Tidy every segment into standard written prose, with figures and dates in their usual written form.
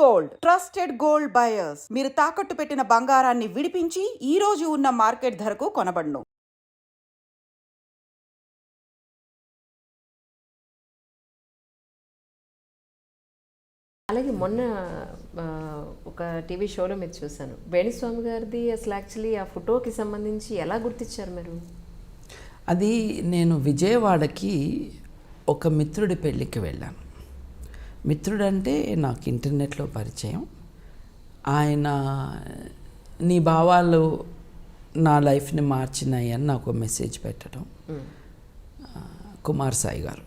Gold trusted gold buyers. మీరు తాకట్టు పెట్టిన బంగారాన్ని విడిపించి ఈ రోజు ఉన్న మార్కెట్ ధరకు కొనబడును. అలాగే మొన్న ఒక టీవీ షోలో మీరు చూశాను, వేణుస్వామి గారిది. అసలు యాక్చువల్లీ ఆ ఫోటోకి సంబంధించి ఎలా గుర్తించారు మీరు? అది నేను విజయవాడకి ఒక మిత్రుడి పెళ్ళికి వెళ్ళాను. మిత్రుడంటే నాకు ఇంటర్నెట్లో పరిచయం. ఆయన నీ భావాలు నా లైఫ్ని మార్చినాయి అని నాకు మెసేజ్ పెట్టడం. కుమార్ సాయి గారు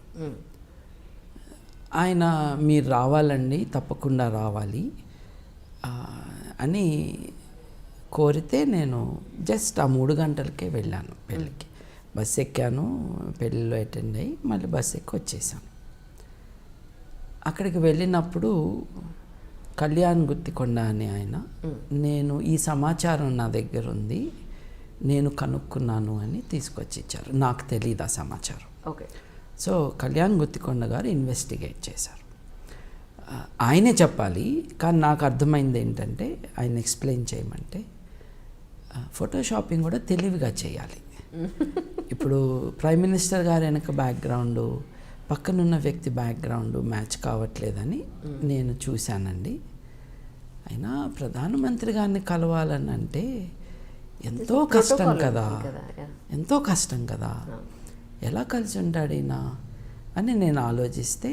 ఆయన మీరు రావాలండి, తప్పకుండా రావాలి అని కోరితే నేను జస్ట్ ఆ 3 గంటలకే వెళ్ళాను పెళ్ళికి. బస్సు ఎక్కాను, పెళ్ళిలో అటెండ్ అయ్యి మళ్ళీ బస్సు ఎక్కి వచ్చేసాను. అక్కడికి వెళ్ళినప్పుడు కళ్యాణ్ గుత్తికొండ అని ఆయన, నేను ఈ సమాచారం నా దగ్గర ఉంది, నేను కనుక్కున్నాను అని తీసుకొచ్చి ఇచ్చారు. నాకు తెలియదు ఆ సమాచారం. ఓకే. సో కళ్యాణ్ గుత్తికొండ గారు ఇన్వెస్టిగేట్ చేశారు. ఆయనే చెప్పాలి, కానీ నాకు అర్థమైంది ఏంటంటే ఆయన ఎక్స్ప్లెయిన్ చేయమంటే ఫోటోషాపింగ్ కూడా తెలివిగా చేయాలి. ఇప్పుడు ప్రైమ్ మినిస్టర్ గారు వెనక బ్యాక్గ్రౌండు, పక్కనున్న వ్యక్తి బ్యాక్గ్రౌండ్ మ్యాచ్ కావట్లేదని నేను చూశానండి. అయినా ప్రధానమంత్రి గారిని కలవాలని అంటే ఎంతో కష్టం కదా, ఎంతో కష్టం కదా, ఎలా కలిసి ఉంటాడు ఈయన అని నేను ఆలోచిస్తే,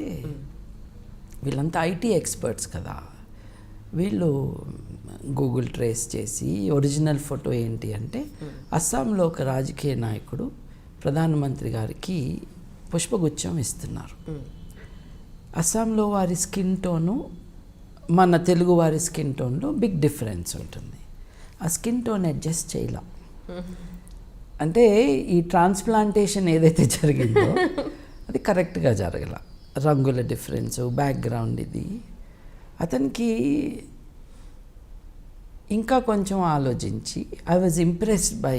వీళ్ళంతా ఐటీ ఎక్స్పర్ట్స్ కదా, వీళ్ళు గూగుల్ ట్రేస్ చేసి ఒరిజినల్ ఫోటో ఏంటి అంటే అస్సాంలో ఒక రాజకీయ నాయకుడు ప్రధానమంత్రి గారికి పుష్పగుచ్చం ఇస్తున్నారు. అస్సాంలో వారి స్కిన్ టోను మన తెలుగు వారి స్కిన్ టోన్లో బిగ్ డిఫరెన్స్ ఉంటుంది. ఆ స్కిన్ టోన్ అడ్జస్ట్ చేయలా. అంటే ఈ ట్రాన్స్ప్లాంటేషన్ ఏదైతే జరిగిందో అది కరెక్ట్గా జరగల. రంగుల డిఫరెన్స్, బ్యాక్గ్రౌండ్ ఇది. అతనికి ఇంకా కొంచెం ఆలోచించి I was impressed by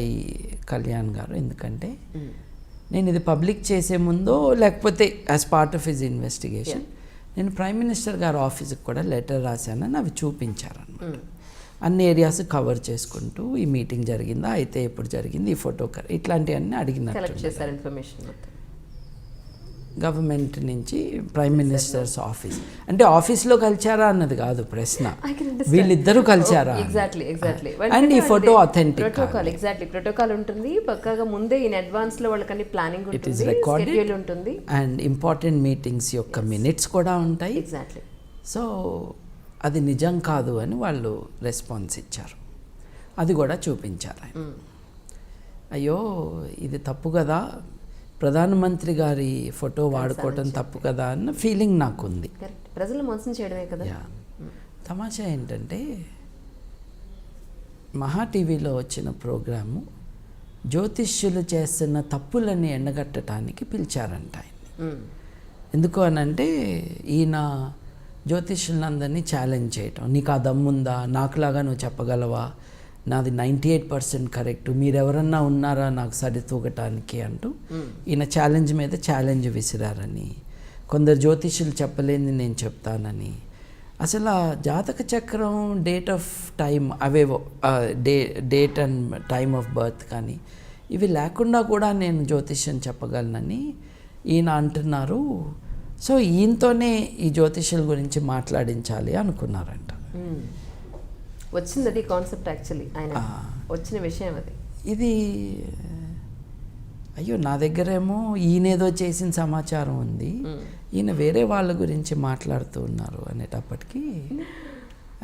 Kalyan గారు. ఎందుకంటే నేను ఇది పబ్లిక్ చేసే ముందో లేకపోతే as part of his investigation నేను ప్రైమ్ మినిస్టర్ గారి ఆఫీస్కి కూడా లెటర్ రాశానని అవి చూపించారన్నమాట. అన్ని ఏరియాస్ కవర్ చేసుకుంటూ ఈ మీటింగ్ జరిగిందా, అయితే ఎప్పుడు జరిగింది, ఈ ఫోటో ఇట్లాంటివన్నీ అడిగినట్టు. గవర్నమెంట్ నుంచి ప్రైమ్ మినిస్టర్స్ ఆఫీస్ అంటే ఆఫీస్లో కలిచారా అన్నది కాదు ప్రశ్న, వీళ్ళిద్దరూ కలిచారా అండ్ ఈ ఫోటో అథెంటిక్. ప్రోటోకాల్ ఉంటుంది పక్కాగా ముందే, ఇన్ అడ్వాన్స్ లో వాళ్ళకని ప్లానింగ్ ఉంటుంది, ఇట్ ఈస్ రికార్డెడ్ ఉంటుంది, అండ్ ఇంపార్టెంట్ మీటింగ్స్ యొక్క మినిట్స్ కూడా ఉంటాయి. సో అది నిజం కాదు అని వాళ్ళు రెస్పాన్స్ ఇచ్చారు. అది కూడా చూపించారు ఆయన. అయ్యో ఇది తప్పు కదా, ప్రధానమంత్రి గారి ఫోటో వాడుకోవటం తప్పు కదా అన్న ఫీలింగ్ నాకుంది. ప్రజలు మోసం చేయడమే కదా. తమాషా ఏంటంటే మహా టీవీలో వచ్చిన ప్రోగ్రాము జ్యోతిష్యులు చేస్తున్న తప్పులని ఎండగట్టడానికి పిలిచారంట ఆయన్ని. ఎందుకు అనంటే ఈయన జ్యోతిష్యులందరినీ ఛాలెంజ్ చేయటం, నీకు ఆ దమ్ముందా, నాకులాగా నువ్వు చెప్పగలవా, నాది 98% కరెక్ట్, మీరెవరన్నా ఉన్నారా నాకు సరితూగటానికి అంటూ ఈయన ఛాలెంజ్ మీద ఛాలెంజ్ విసిరారని, కొందరు జ్యోతిష్యులు చెప్పలేని నేను చెప్తానని, అసలు ఆ జాతక చక్రం, డేట్ ఆఫ్ టైం, అవేవో date and time of birth కానీ ఇవి లేకుండా కూడా నేను జ్యోతిష్యం చెప్పగలనని ఈయన అంటున్నారు. సో ఈయనతోనే ఈ జ్యోతిష్యుల గురించి మాట్లాడించాలి అనుకున్నారంట. వచ్చింది అది కాన్సెప్ట్, యాక్చువల్లీ ఆయన వచ్చిన విషయం అది. ఇది అయ్యో నా దగ్గరేమో ఈయనేదో చేసిన సమాచారం ఉంది, ఈయన వేరే వాళ్ళ గురించి మాట్లాడుతూ ఉన్నారు అనేటప్పటికీ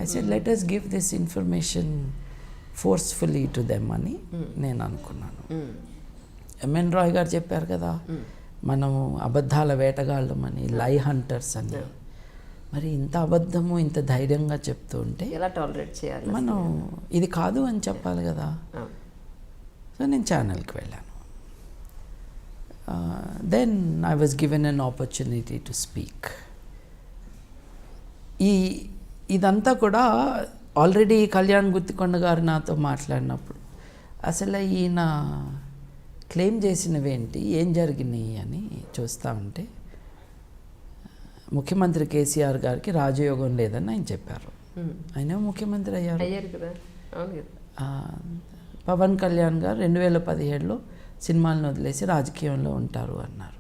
I said let us give this information forcefully to them అని నేను అనుకున్నాను. ఎంఎన్ రాయ్ గారు చెప్పారు కదా, మనము అబద్ధాల వేటగాళ్ళం అని, లై హంటర్స్ అని. మరి ఇంత అబద్ధము ఇంత ధైర్యంగా చెప్తూ ఉంటే ఎలా టాలరేట్ చేయాలి, మనం ఇది కాదు అని చెప్పాలి కదా. సో నేను ఛానల్కి వెళ్ళాను. Then I was given an opportunity to speak. ఇదంతా కూడా ఆల్రెడీ కళ్యాణ్ గుత్తికొండ గారు నాతో మాట్లాడినప్పుడు అసలు ఈయన క్లెయిమ్ చేసినవేంటి, ఏం జరిగినాయి అని చూస్తూ ఉంటే ముఖ్యమంత్రి కేసీఆర్ గారికి రాజయోగం లేదని ఆయన చెప్పారు. ఆయన ముఖ్యమంత్రి అయ్యారు. అయ్యారు కదా, అవును కదా. పవన్ కళ్యాణ్ గారు 2017లో సినిమాలను వదిలేసి రాజకీయంలో ఉంటారు అన్నారు.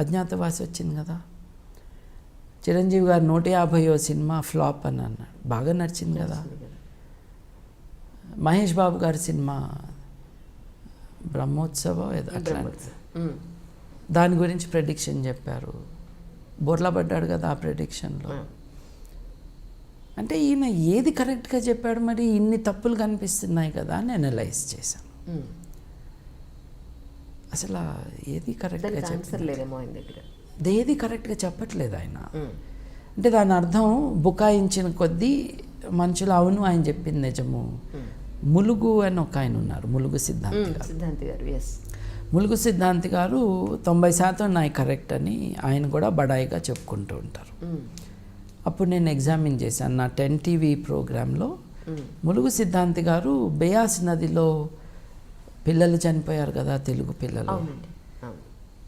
అజ్ఞాతవాసి వచ్చింది కదా. చిరంజీవి గారు 150వ సినిమా ఫ్లాప్ అని అన్నాడు, బాగా నడిచింది కదా. మహేష్ బాబు గారి సినిమా బ్రహ్మోత్సవం ఏదో అట్లా, దాని గురించి ప్రెడిక్షన్ చెప్పారు, బోర్లా పడ్డాడు కదా ఆ ప్రెడిక్షన్లో. అంటే ఈయన ఏది కరెక్ట్గా చెప్పాడు, మరి ఇన్ని తప్పులు కనిపిస్తున్నాయి కదా అని అనలైజ్ చేశాను. అసలు ఏది కరెక్ట్గా చెప్పలేదేమో ఆయన దగ్గర, ఏది కరెక్ట్గా చెప్పట్లేదు ఆయన. అంటే దాని అర్థం బుకాయించిన కొద్దీ మనుషులు అవును ఆయన చెప్పింది నిజము. ములుగు అని ఒక ఆయన ఉన్నారు, ములుగు సిద్ధాంతి గారు. ములుగు సిద్ధాంతి గారు 90% నాయి కరెక్ట్ అని ఆయన కూడా బడాయిగా చెప్పుకుంటూ ఉంటారు. అప్పుడు నేను ఎగ్జామిన్ చేశాను నా 10 టీవీ ప్రోగ్రాంలో. ములుగు సిద్ధాంతి గారు బెయాస్ నదిలో పిల్లలు చనిపోయారు కదా, తెలుగు పిల్లలు.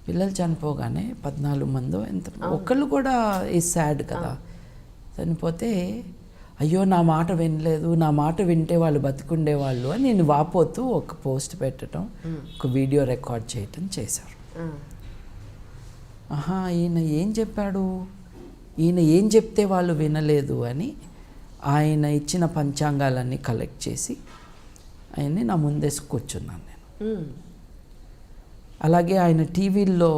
పిల్లలు చనిపోగానే 14 మందో ఎంత, ఒకళ్ళు కూడా ఈ సాడ్ కదా. చనిపోతే అయ్యో నా మాట వినలేదు, నా మాట వింటే వాళ్ళు బతికుండేవాళ్ళు అని నేను వాపోతూ ఒక పోస్ట్ పెట్టడం, ఒక వీడియో రికార్డ్ చేయటం చేశారు. ఆహా, ఈయన ఏం చెప్పాడు, ఈయన ఏం చెప్తే వాళ్ళు వినలేదు అని ఆయన ఇచ్చిన పంచాంగాలన్నీ కలెక్ట్ చేసి ఆయన్ని నా ముందేసి కూర్చున్నాను నేను. అలాగే ఆయన టీవీల్లో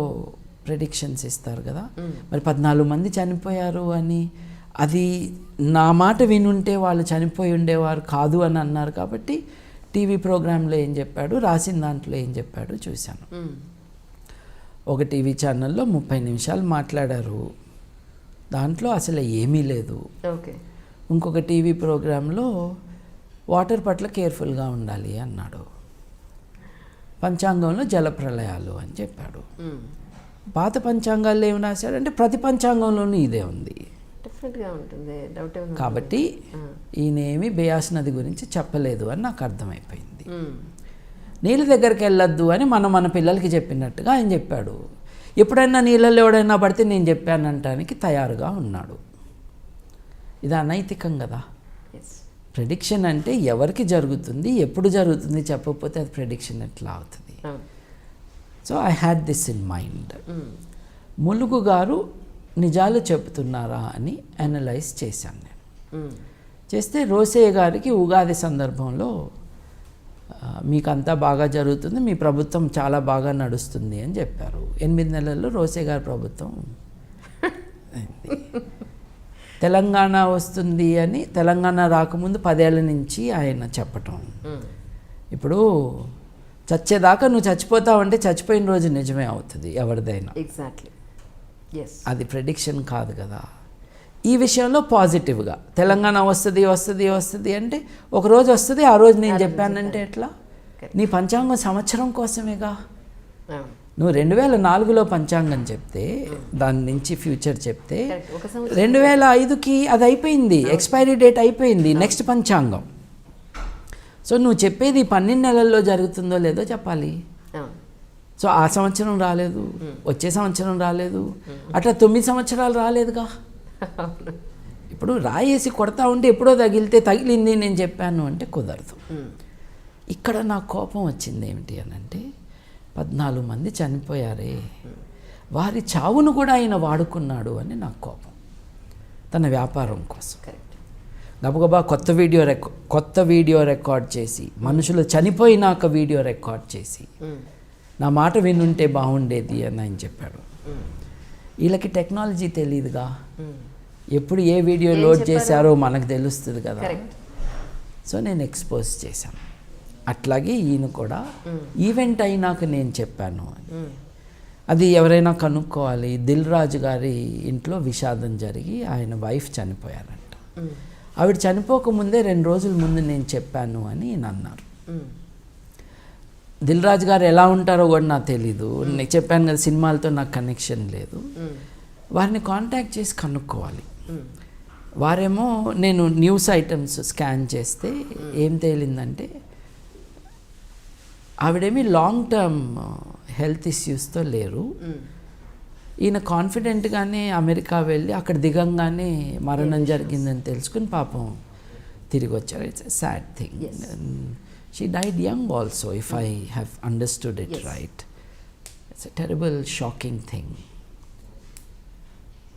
ప్రెడిక్షన్స్ ఇస్తారు కదా, మరి 14 మంది చనిపోయారు అని, అది నా మాట వినుంటే వాళ్ళు చనిపోయి ఉండేవారు కాదు అని అన్నారు. కాబట్టి టీవీ ప్రోగ్రాంలో ఏం చెప్పాడు, రాసిన దాంట్లో ఏం చెప్పాడు చూశాను. ఒక టీవీ ఛానల్లో 30 నిమిషాలు మాట్లాడారు, దాంట్లో అసలు ఏమీ లేదు. ఇంకొక టీవీ ప్రోగ్రాంలో వాటర్ పట్ల కేర్ఫుల్గా ఉండాలి అన్నాడు. పంచాంగంలో జలప్రళయాలు అని చెప్పాడు. పాత పంచాంగాల్లో ఏమి రాశాడు అంటే ప్రతి పంచాంగంలోనూ ఇదే ఉంది. కాబట్టి ఈయనేమి బెయాస్ నది గురించి చెప్పలేదు అని నాకు అర్థమైపోయింది. నీళ్ళ దగ్గరికి వెళ్ళొద్దు అని మన పిల్లలకి చెప్పినట్టుగా ఆయన చెప్పాడు. ఎప్పుడైనా నీళ్ళల్లో ఎవడైనా పడితే నేను చెప్పానంటానికి తయారుగా ఉన్నాడు. ఇది అనైతికం కదా. ప్రెడిక్షన్ అంటే ఎవరికి జరుగుతుంది, ఎప్పుడు జరుగుతుంది చెప్పకపోతే అది ప్రెడిక్షన్ ఎట్లా అవుతుంది. So I had this in mind. Mulugu గారు నిజాలు చెబుతున్నారా అని అనలైజ్ చేశాను నేను. చేస్తే రోసయ్య గారికి ఉగాది సందర్భంలో మీకంతా బాగా జరుగుతుంది, మీ ప్రభుత్వం చాలా బాగా నడుస్తుంది అని చెప్పారు. 8 నెలల్లో రోసయ్య గారి ప్రభుత్వం తెలంగాణ వస్తుంది అని, తెలంగాణ రాకముందు 10 ఏళ్ల నుంచి ఆయన చెప్పటం. ఇప్పుడు చచ్చేదాకా నువ్వు చచ్చిపోతావంటే చచ్చిపోయిన రోజు నిజమే అవుతుంది ఎవరిదైనా. ఎగ్జాక్ట్లీ, అది ప్రెడిక్షన్ కాదు కదా. ఈ విషయంలో పాజిటివ్గా తెలంగాణ వస్తుంది వస్తుంది వస్తుంది అంటే ఒకరోజు వస్తుంది, ఆ రోజు నేను చెప్పానంటే ఎట్లా? నీ పంచాంగం సంవత్సరం కోసమేగా. నువ్వు 2004లో పంచాంగం చెప్తే, దాని నుంచి ఫ్యూచర్ చెప్తే 2005కి అది అయిపోయింది, ఎక్స్పైరీ డేట్ అయిపోయింది, నెక్స్ట్ పంచాంగం. సో నువ్వు చెప్పేది 12 నెలల్లో జరుగుతుందో లేదో చెప్పాలి. సో ఆ సంవత్సరం రాలేదు, వచ్చే సంవత్సరం రాలేదు, అట్లా 9 సంవత్సరాలు రాలేదుగా. ఇప్పుడు రాయేసి కొడతా ఉంటే ఎప్పుడో తగిలింది నేను చెప్పాను అంటే కుదరదు. ఇక్కడ నాకు కోపం వచ్చింది ఏమిటి అని అంటే, 14 మంది చనిపోయారే, వారి చావును కూడా ఆయన వాడుకున్నాడు అని నాకు కోపం, తన వ్యాపారం కోసం. గబగబా కొత్త వీడియో రికార్డ్ చేసి, మనుషులు చనిపోయినాక వీడియో రికార్డ్ చేసి, నా మాట వినుంటే బాగుండేది అని ఆయన చెప్పాడు. వీళ్ళకి టెక్నాలజీ తెలియదుగా, ఎప్పుడు ఏ వీడియో లోడ్ చేశారో మనకు తెలుస్తుంది కదా. సో నేను ఎక్స్పోజ్ చేశాను. అట్లాగే ఈయన కూడా ఈవెంట్ అయినాక నేను చెప్పాను అని. అది ఎవరైనా కనుక్కోవాలి. దిల్ రాజు గారి ఇంట్లో విషాదం జరిగి ఆయన వైఫ్ చనిపోయారంట. ఆవిడ చనిపోకముందే 2 రోజుల ముందు నేను చెప్పాను అని ఈయన అన్నారు. దిల్ రాజు గారు ఎలా ఉంటారో కూడా నాకు తెలీదు. నేను చెప్పాను కదా, సినిమాలతో నాకు కనెక్షన్ లేదు. వారిని కాంటాక్ట్ చేసి కనుక్కోవాలి. వారేమో, నేను న్యూస్ ఐటమ్స్ స్కాన్ చేస్తే ఏం తేలిందంటే, ఆవిడేమి లాంగ్ టర్మ్ హెల్త్ ఇష్యూస్తో లేరు. ఈయన కాన్ఫిడెంట్గానే అమెరికా వెళ్ళి అక్కడ దిగంగానే మరణం జరిగిందని తెలుసుకుని పాపం తిరిగి వచ్చారు. It's a sad thing. She died young also, if I have understood it right. It's a terrible shocking thing.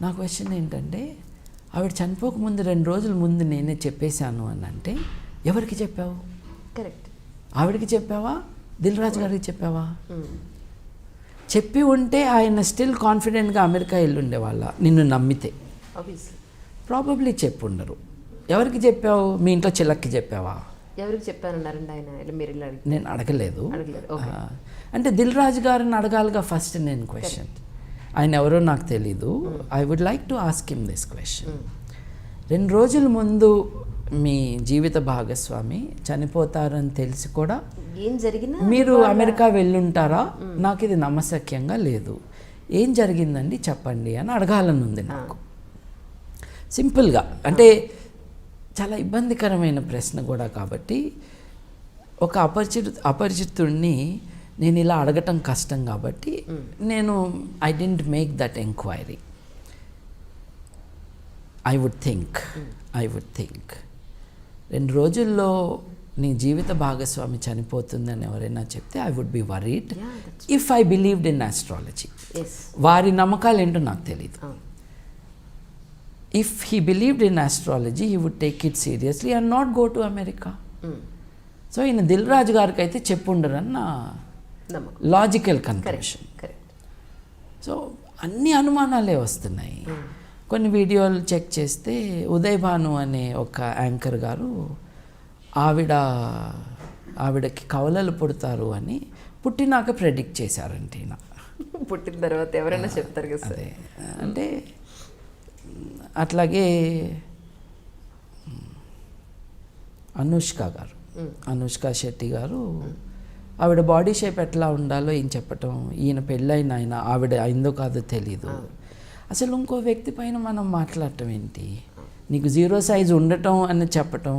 నా క్వశ్చన్ ఏంటంటే, ఆవిడ చనిపోకముందు 2 రోజుల ముందు నేనే చెప్పేశాను అని అంటే ఎవరికి చెప్పావు? కరెక్ట్. ఆవిడకి చెప్పావా, దిల్ రాజు గారికి చెప్పావా? చెప్పి ఉంటే ఆయన స్టిల్ కాన్ఫిడెంట్గా అమెరికా వెళ్ళుండేవాళ్ళ నిన్ను నమ్మితే. ఆబ్వియస్లీ. ప్రాబబ్లీ చెప్పుండరు. ఎవరికి చెప్పావు? మీ ఇంట్లో చిల్లక్కి చెప్పావా? ఎవరికి చెప్పానన్నారండి ఆయన? మీరు ఇలా నేను అడగలేదు. ఓకే. అంటే దిల్ రాజు గారిని అడగాలిగా ఫస్ట్ నేను క్వశ్చన్. ఆయన ఎవరో నాకు తెలీదు. I would like to ask him this question. 2 రోజుల ముందు మీ జీవిత భాగస్వామి చనిపోతారని తెలిసి కూడా ఏం జరిగినా మీరు అమెరికా వెళ్ళుంటారా? నాకు ఇది నమ్మశక్యంగా లేదు. ఏం జరిగిందండి చెప్పండి అని అడగాలని ఉంది నాకు. సింపుల్గా, అంటే చాలా ఇబ్బందికరమైన ప్రశ్న కూడా కాబట్టి ఒక అపరిచితుడిని నేను ఇలా అడగటం కష్టం కాబట్టి నేను I didn't make that enquiry. I would think 2 రోజుల్లో నీ జీవిత భాగస్వామి చనిపోతుందని ఎవరైనా చెప్తే I would be worried if I believed in astrology. వారి నమ్మకాలు ఏంటో నాకు తెలియదు. If he believed in astrology he would take it seriously and not go to America. So ఈయన దిల్ రాజు గారికి అయితే చెప్పుండరని నా లాజికల్ కన్క్లూషన్. సో అన్ని అనుమానాలే వస్తున్నాయి. కొన్ని వీడియోలు చెక్ చేస్తే ఉదయ్ భాను అనే ఒక యాంకర్ గారు ఆవిడకి కవలలు పుడతారు అని పుట్టినాక ప్రెడిక్ట్ చేశారంటే ఈయన. పుట్టిన తర్వాత ఎవరైనా చెప్తారు కదా. అదే అంటే అట్లాగే అనుష్క శెట్టి గారు ఆవిడ బాడీ షేప్ ఎట్లా ఉండాలో ఏం చెప్పటం, ఈయన పెళ్ళైన ఆయన ఆవిడ అయిందో కాదో తెలీదు. అసలు ఇంకో వ్యక్తి పైన మనం మాట్లాడటం ఏంటి? నీకు 0 సైజు ఉండటం అని చెప్పటం,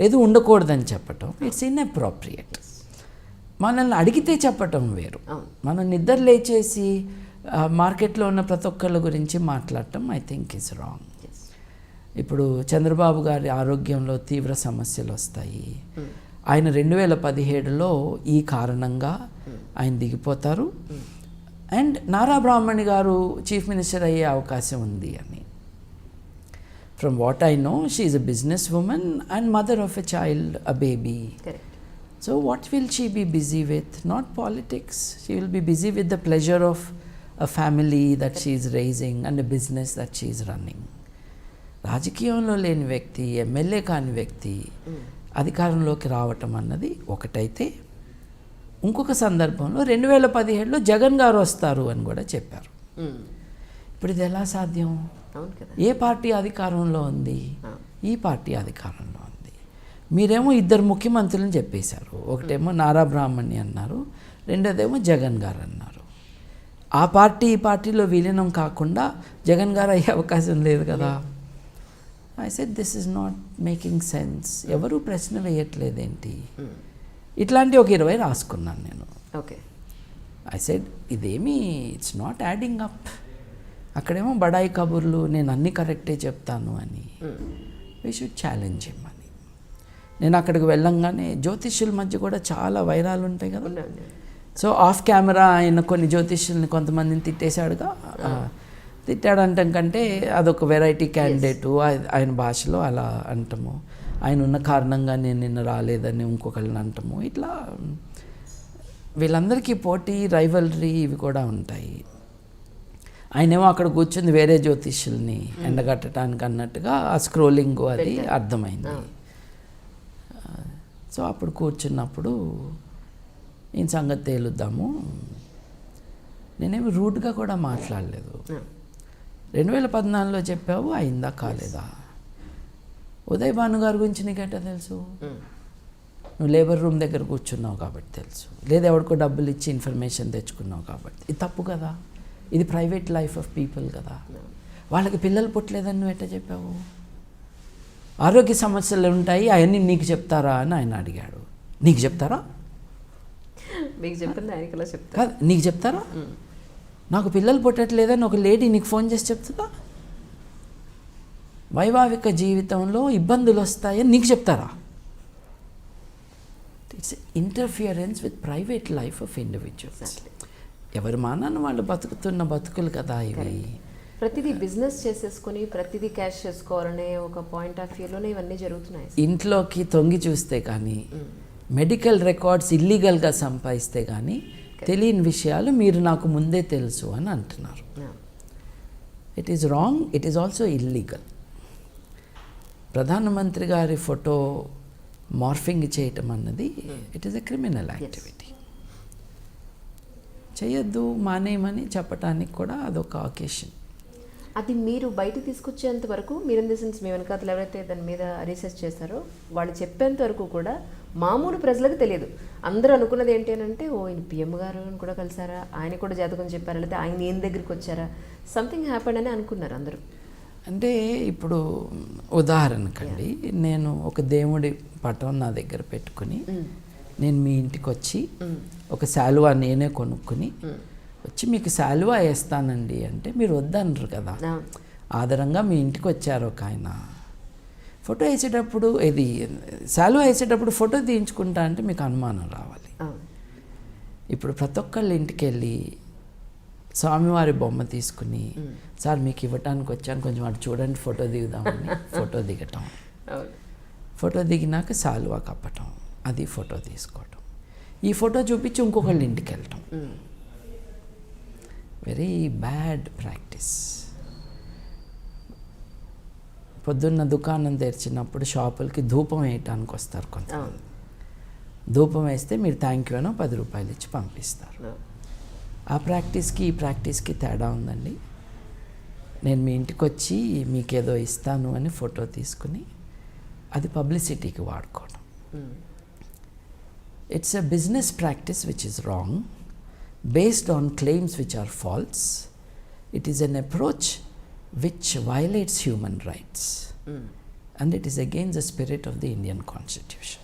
లేదు ఉండకూడదని చెప్పటం, ఇట్స్ ఇన్అప్రోప్రియేట్. మనల్ని అడిగితే చెప్పటం వేరు. మనం నిద్ర లేచేసి మార్కెట్లో ఉన్న ప్రతి ఒక్కళ్ళ గురించి మాట్లాడటం ఐ థింక్ ఈజ్ రాంగ్. ఇప్పుడు చంద్రబాబు గారి ఆరోగ్యంలో తీవ్ర సమస్యలు వస్తాయి. ఆయన 2017లో ఈ కారణంగా ఆయన దిగిపోతారు అండ్ నారా బ్రాహ్మణి గారు చీఫ్ మినిస్టర్ అయ్యే అవకాశం ఉంది అని. From what I know she is a business woman and mother of a child, a baby. So what will she be busy with? Not politics. She will be busy with the pleasure of a family that she is raising and a business that she is running. రాజకీయంలో లేని వ్యక్తి, MLA కాని వ్యక్తి అధికారంలోకి రావటం అన్నది ఒకటైతే, ఇంకొక సందర్భంలో 2017లో జగన్ గారు వస్తారు అని కూడా చెప్పారు. ఇప్పుడు ఇది ఎలా సాధ్యం? ఏ పార్టీ అధికారంలో ఉంది? ఈ పార్టీ అధికారంలో ఉంది. మీరేమో 2 ముఖ్యమంత్రులను చెప్పేశారు. ఒకటేమో నారా బ్రాహ్మణి అన్నారు, రెండోదేమో జగన్ గారు అన్నారు. ఆ పార్టీ ఈ పార్టీలో విలీనం కాకుండా జగన్ గారు అయ్యే అవకాశం లేదు కదా. I said this is not making sense. ఎవరు ప్రశ్న వేయట్లేదేంటి? ఇట్లాంటి ఒక 20 రాసుకున్నాను నేను. ఓకే. ఐ సెడ్ ఇదేమీ ఇట్స్ నాట్ యాడింగ్ అప్. అక్కడేమో బడాయి కబుర్లు, నేను అన్నీ కరెక్టే చెప్తాను అని. వీ షుడ్ ఛాలెంజ్ హిమ్ అని. నేను అక్కడికి వెళ్ళంగానే జ్యోతిష్యుల మధ్య కూడా చాలా వైరాలు ఉంటాయి కదా. సో ఆఫ్ కెమెరా ఆయన కొన్ని జ్యోతిష్యుల్ని కొంతమందిని తిట్టేశాడుగా. తిట్టాడంటం కంటే అదొక వెరైటీ క్యాండిడేటు ఆయన భాషలో అలా అంటము. ఆయన ఉన్న కారణంగా నేను నిన్న రాలేదని ఇంకొకళ్ళని అంటము. ఇట్లా వీళ్ళందరికీ పోటీ, రైవలరీ ఇవి కూడా ఉంటాయి. ఆయనేమో అక్కడ కూర్చుంది వేరే జ్యోతిష్యుల్ని ఎండగట్టడానికి అన్నట్టుగా ఆ స్క్రోలింగ్ అది అర్థమైంది. సో అప్పుడు కూర్చున్నప్పుడు ఈయన సంగతి తేలుద్దాము. నేనేమి రూడ్గా కూడా మాట్లాడలేదు. 2014లో చెప్పావు, అయిందా కాలేదా? ఉదయ్ భాను గారి గురించి నీకెట్టా తెలుసు? నువ్వు లేబర్ రూమ్ దగ్గర కూర్చున్నావు కాబట్టి తెలుసు, లేదా ఎవరికో డబ్బులు ఇచ్చి ఇన్ఫర్మేషన్ తెచ్చుకున్నావు కాబట్టి. ఇది తప్పు కదా. ఇది ప్రైవేట్ లైఫ్ ఆఫ్ పీపుల్ కదా. వాళ్ళకి పిల్లలు పుట్టలేదని నువ్వు ఎట్లా చెప్పావు? ఆరోగ్య సమస్యలు ఉంటాయి, అవన్నీ నీకు చెప్తారా అని ఆయన అడిగాడు. నీకు చెప్తారా? మీకు చెప్పింది ఆయనకి ఎలా చెప్తారా? కాదు, నీకు చెప్తారా? నాకు పిల్లలు పుట్టట్లేదని ఒక లేడీ నీకు ఫోన్ చేసి చెప్తుందా? వైవాహిక జీవితంలో ఇబ్బందులు వస్తాయని నీకు చెప్తారా? It's interference with private life of individuals. ఎవరి మానాన్ని వాళ్ళు బతుకుతున్న బతుకులు కదా ఇవి. ప్రతిదీ బిజినెస్ చేసేసుకొని ప్రతిదీ క్యాష్ చేసుకోవాలనే ఒక పాయింట్ ఆఫ్ వ్యూలోనే ఇవన్నీ జరుగుతున్నాయి. ఇంట్లోకి తొంగి చూస్తే కానీ, మెడికల్ రికార్డ్స్ ఇల్లీగల్గా సంపాదిస్తే కానీ తెలియని విషయాలు మీరు నాకు ముందే తెలుసు అని అంటున్నారు. It is wrong, it is also illegal. ప్రధానమంత్రి గారి ఫోటో మార్ఫింగ్ చేయటం అన్నది it is a criminal activity. చేయొద్దు, మానేయమని చెప్పడానికి కూడా అదొక అకేషన్. అది మీరు బయట తీసుకొచ్చేంత వరకు, మీరు ఇన్ ది సెన్స్ మీ వెనకాతలు ఎవరైతే దాని మీద రీసెర్చ్ చేస్తారో వాళ్ళు చెప్పేంత వరకు కూడా మామూలు ప్రజలకు తెలియదు. అందరూ అనుకున్నది ఏంటి అని అంటే, ఓ ఈయన పిఎం గారు కూడా కలిసారా, ఆయన కూడా జాతకం చెప్పారా, లేకపోతే ఆయన ఈయన దగ్గరికి వచ్చారా, సంథింగ్ హ్యాపెండ్ అని అనుకున్నారు అందరూ. అంటే ఇప్పుడు ఉదాహరణకండి, నేను ఒక దేవుడి పటం నా దగ్గర పెట్టుకుని నేను మీ ఇంటికి వచ్చి ఒక శాలువా నేనే కొనుక్కుని వచ్చి మీకు శాలువా వేస్తానండి అంటే మీరు వద్దనరు కదా. ఆధారంగా మీ ఇంటికి వచ్చారు ఒక ఆయన, ఫోటో వేసేటప్పుడు ఇది శాలువా వేసేటప్పుడు ఫోటో తీయించుకుంటా అంటే మీకు అనుమానం రావాలి. ఇప్పుడు ప్రతి ఒక్కళ్ళ ఇంటికి వెళ్ళి స్వామివారి బొమ్మ తీసుకుని, సార్ మీకు ఇవ్వటానికి వచ్చాను కొంచెం అటు చూడండి ఫోటో దిగుదామని ఫోటో దిగటం, ఫోటో దిగినాక శాలువా కప్పటం, అది ఫోటో తీసుకోవటం, ఈ ఫోటో చూపించి ఇంకొకళ్ళ ఇంటికి వెళ్ళటం, వెరీ బ్యాడ్ ప్రాక్టీస్. పొద్దున్న దుకాణం తెరిచినప్పుడు షాపులకి ధూపం వేయటానికి వస్తారు కొంతమంది. ధూపం వేస్తే మీరు థ్యాంక్ యూ అనో 10 రూపాయలు ఇచ్చి పంపిస్తారు. ఆ ప్రాక్టీస్కి ఈ ప్రాక్టీస్కి తేడా ఉందండి. నేను మీ ఇంటికి వచ్చి మీకేదో ఇస్తాను అని ఫోటో తీసుకుని అది పబ్లిసిటీకి వాడుకోవడం. It's a business practice which is wrong based on claims which are false. It is an approach which violates human rights and it is against the spirit of the Indian Constitution.